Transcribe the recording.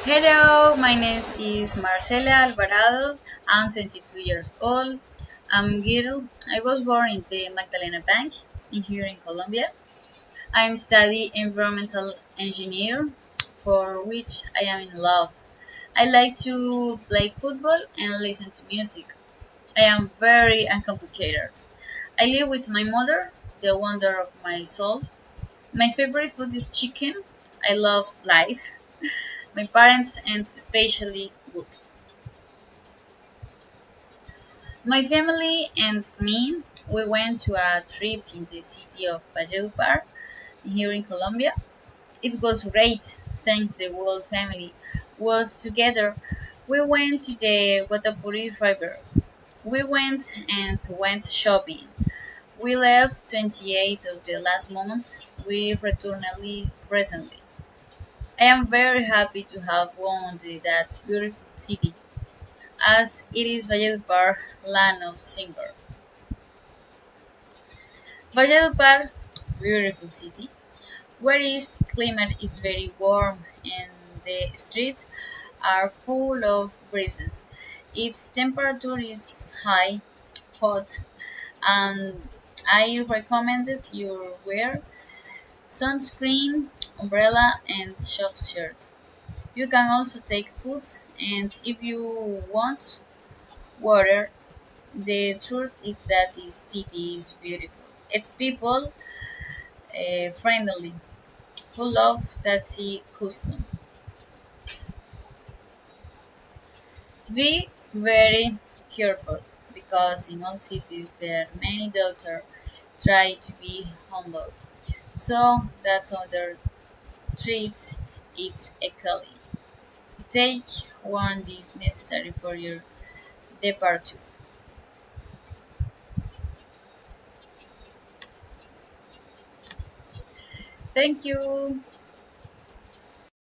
Hello, my name is Marcela Alvarado. I'm 22 years old. I'm girl. I was born in the Magdalena Bank in here in Colombia. I'm study environmental engineer, for which I am in love. I like to play football and listen to music. I am very uncomplicated. I live with my mother, the wonder of my soul. My favorite food is chicken. I love life. My parents and especially good. My family and me, we went to a trip in the city of Valledupar here in Colombia. It was great since the whole family was together. We went to the Guatapuri River. We went shopping. We left 28 of the last month. We returned recently. I am very happy to have won that beautiful city, as it is Valledupar, land of singer. Valledupar, beautiful city, where its climate is very warm and the streets are full of breezes. Its temperature is hot, and I recommended you wear sunscreen, umbrella, and short shirt. You can also take food, and if you want water. The truth is that this city is beautiful. Its people friendly, full of taxi custom. Be very careful because in all cities there are many doctors try to be humble, so that other treats it equally. Take one is necessary for your departure. Thank you.